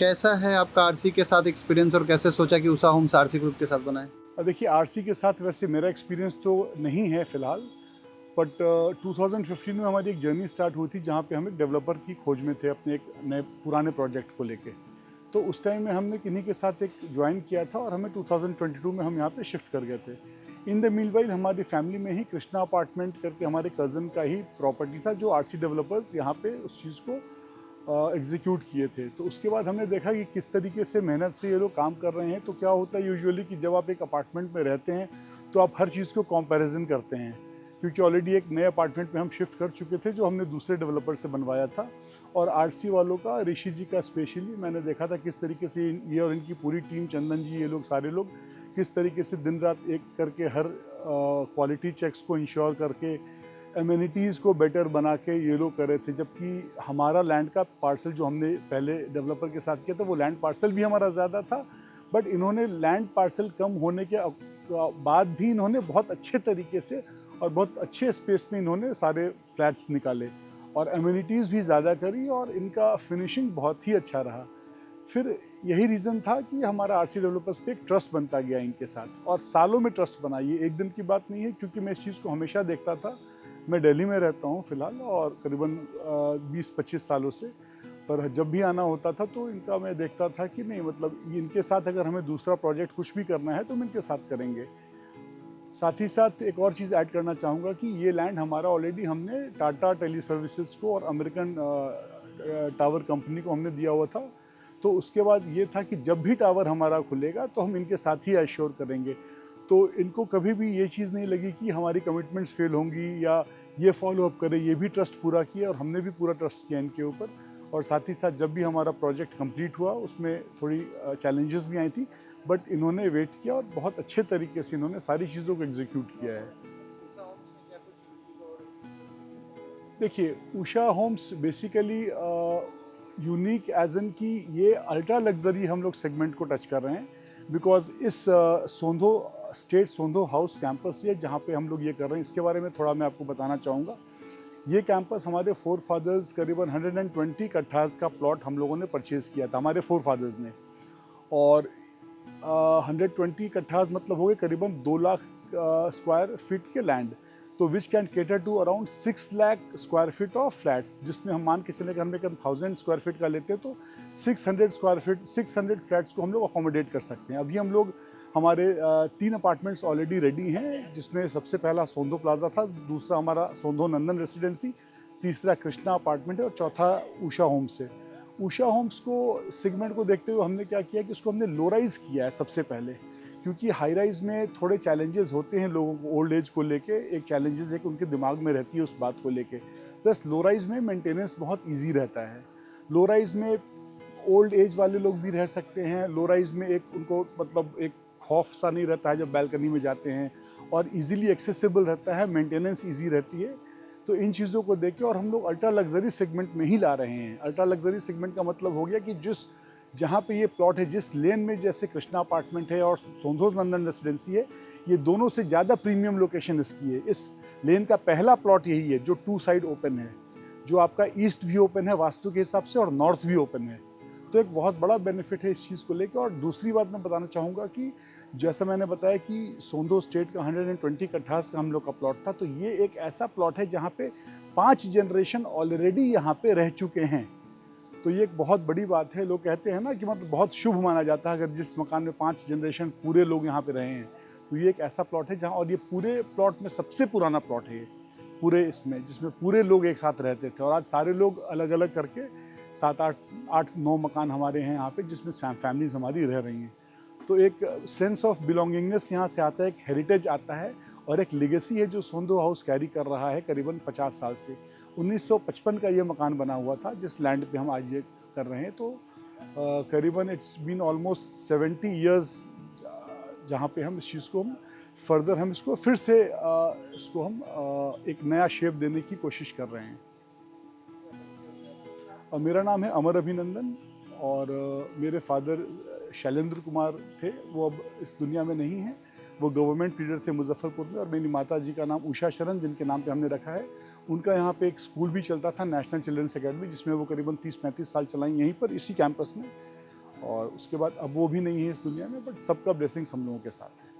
कैसा है आपका आरसी के साथ एक्सपीरियंस और कैसे सोचा कि उषा होम्स आरसी ग्रुप के साथ बनाएं? देखिए आरसी के साथ वैसे मेरा एक्सपीरियंस तो नहीं है फ़िलहाल, बट 2015 में हमारी एक जर्नी स्टार्ट हुई थी जहाँ पे हम एक डेवलपर की खोज में थे अपने एक नए पुराने प्रोजेक्ट को लेके। तो उस टाइम में हमने किन्हीं के साथ एक ज्वाइन किया था और हमें 2022 में हम यहाँ पे शिफ्ट कर गए थे। इन द मीनवाइल हमारी फैमिली में ही कृष्णा अपार्टमेंट करके हमारे कज़न का ही प्रॉपर्टी था जो आरसी डेवलपर्स यहाँ पे उस चीज़ को एग्जीक्यूट किए थे। तो उसके बाद हमने देखा कि किस तरीके से मेहनत से ये लोग काम कर रहे हैं। तो क्या होता है यूजुअली कि जब आप एक अपार्टमेंट में रहते हैं तो आप हर चीज़ को कंपैरिजन करते हैं, क्योंकि ऑलरेडी एक नए अपार्टमेंट में हम शिफ्ट कर चुके थे जो हमने दूसरे डेवलपर से बनवाया था। और आरसी वालों का, ऋषि जी का स्पेशली मैंने देखा था किस तरीके से ये और इनकी पूरी टीम, चंदन जी, ये लोग सारे लोग किस तरीके से दिन रात एक करके हर क्वालिटी चेक्स को इंश्योर करके एमिनिटीज़ को बेटर बना के ये लोग कर रहे थे। जबकि हमारा लैंड का पार्सल जो हमने पहले डेवलपर के साथ किया था वो लैंड पार्सल भी हमारा ज़्यादा था, बट इन्होंने लैंड पार्सल कम होने के बाद भी इन्होंने बहुत अच्छे तरीके से और बहुत अच्छे स्पेस में इन्होंने सारे फ्लैट्स निकाले और एमिनिटीज़ भी ज़्यादा करी और इनका फिनिशिंग बहुत ही अच्छा रहा। फिर यही रीज़न था कि हमारा आरसी डेवलपर्स पे एक ट्रस्ट बनता गया इनके साथ और सालों में ट्रस्ट बना। ये एक दिन की बात नहीं है, क्योंकि मैं इस चीज़ को हमेशा देखता था। मैं दिल्ली में रहता हूँ फ़िलहाल और करीबन 20-25 सालों से, पर जब भी आना होता था तो इनका मैं देखता था कि नहीं, मतलब इनके साथ अगर हमें दूसरा प्रोजेक्ट कुछ भी करना है तो हम इनके साथ करेंगे। साथ ही साथ एक और चीज़ ऐड करना चाहूँगा कि ये लैंड हमारा ऑलरेडी हमने टाटा टेली सर्विसेज को और अमेरिकन टावर कंपनी को हमने दिया हुआ था। तो उसके बाद ये था कि जब भी टावर हमारा खुलेगा तो हम इनके साथ ही एश्योर करेंगे। तो इनको कभी भी ये चीज़ नहीं लगी कि हमारी कमिटमेंट्स फेल होंगी या ये फॉलो अप करें। ये भी ट्रस्ट पूरा किया और हमने भी पूरा ट्रस्ट किया इनके ऊपर। और साथ ही साथ जब भी हमारा प्रोजेक्ट कंप्लीट हुआ उसमें थोड़ी चैलेंजेस भी आई थी, बट इन्होंने वेट किया और बहुत अच्छे तरीके से इन्होंने सारी चीज़ों को एग्जीक्यूट किया है। उषा होम्स में क्या कुछ यूनिक और देखिए Usha homes basically unique as in कि ये अल्ट्रा लग्जरी हम लोग सेगमेंट को टच कर रहे हैं, बिकॉज इस सोंधो स्टेट सोंधो हाउस कैंपस ये जहाँ पे हम लोग ये कर रहे हैं, इसके बारे में थोड़ा मैं आपको बताना चाहूँगा। ये कैंपस हमारे फोर फादर्स करीबन 120 कट्ठास का प्लॉट हम लोगों ने परचेज़ किया था, हमारे फोर फादर्स ने। और 120 कट्ठास मतलब हो गए करीबन 2 लाख स्क्वायर फीट के लैंड, तो which can cater to around 6 lakh square feet of flats, जिसमें हम मान के चले कि हम एक 1000 स्क्वायर फीट का लेते हैं तो 600 स्क्वायर फीट 600 फ्लैट्स को हम लोग अकोमोडेट कर सकते हैं। अभी हम लोग हमारे 3 अपार्टमेंट्स ऑलरेडी रेडी हैं, जिसमें सबसे पहला सोंधो प्लाजा था, दूसरा हमारा सोंधो नंदन रेसिडेंसी, तीसरा कृष्णा अपार्टमेंट है और चौथा उषा होम्स है। उषा होम्स को सेगमेंट को देखते हुए हमने क्या किया कि उसको हमने लो राइज किया है सबसे पहले, क्योंकि हाई राइज में थोड़े चैलेंजेस होते हैं लोगों को ओल्ड एज को लेके। एक चैलेंजेस है कि उनके दिमाग में रहती है उस बात को लेके। प्लस लो राइज में मेंटेनेंस बहुत इजी रहता है। लो राइज में ओल्ड एज वाले लोग भी रह सकते हैं। लो राइज में एक उनको मतलब एक खौफ सा नहीं रहता है जब बैल्कनी में जाते हैं, और इजीली एक्सेसिबल रहता है, मेंटेनेंस इजी रहती है। तो इन चीज़ों को देख के और हम लोग अल्ट्रा लग्जरी सेगमेंट में ही ला रहे हैं। अल्ट्रा लग्जरी सेगमेंट का मतलब हो गया कि जिस जहाँ पे ये प्लॉट है, जिस लेन में जैसे कृष्णा अपार्टमेंट है और सोंधोज नंदन रेसिडेंसी है, ये दोनों से ज़्यादा प्रीमियम लोकेशन इसकी है। इस लेन का पहला प्लॉट यही है जो 2 साइड ओपन है, जो आपका ईस्ट भी ओपन है वास्तु के हिसाब से और नॉर्थ भी ओपन है। तो एक बहुत बड़ा बेनिफिट है इस चीज़ को लेकर। और दूसरी बात मैं बताना चाहूँगा कि जैसा मैंने बताया कि सोंधो स्टेट का 120 कट्ठास का हम लोग का प्लॉट था, तो ये एक ऐसा प्लॉट है जहाँ पे 5 जनरेशन ऑलरेडी यहाँ पे रह चुके हैं। तो ये एक बहुत बड़ी बात है। लोग कहते हैं ना कि मतलब बहुत शुभ माना जाता है अगर जिस मकान में 5 जनरेशन पूरे लोग यहाँ पे रहे हैं। तो ये एक ऐसा प्लॉट है जहाँ, और ये पूरे प्लॉट में सबसे पुराना प्लॉट है ये पूरे इसमें, जिसमें पूरे लोग एक साथ रहते थे। और आज सारे लोग अलग अलग करके 7-8-9 मकान हमारे हैं यहाँ पे, जिसमें फैमिलीज हमारी रह रही हैं। तो एक सेंस ऑफ बिलोंगिंगनेस यहाँ से आता है, एक हेरिटेज आता है और एक लेगेसी है जो सोंधो हाउस कैरी कर रहा है करीबन 50 साल से। 1955 का ये मकान बना हुआ था जिस लैंड पे हम आज ये कर रहे हैं। तो करीबन इट्स बीन ऑलमोस्ट 70 ईयर्स जहाँ पे हम इस चीज़ को हम फर्दर हम इसको फिर से इसको हम एक नया शेप देने की कोशिश कर रहे हैं। मेरा नाम है अमर अभिनंदन और मेरे फादर शैलेंद्र कुमार थे, वो अब इस दुनिया में नहीं हैं। वो गवर्नमेंट लीडर थे मुजफ्फरपुर में। और मेरी माता जी का नाम उषा शरण, जिनके नाम पे हमने रखा है। उनका यहाँ पे एक स्कूल भी चलता था, नेशनल चिल्ड्रंस अकेडमी, जिसमें वो करीबन 30-35 साल चलाई यहीं पर इसी कैंपस में। और उसके बाद अब वो भी नहीं है इस दुनिया में, बट सबका ब्लेसिंग्स हम लोगों के साथ है।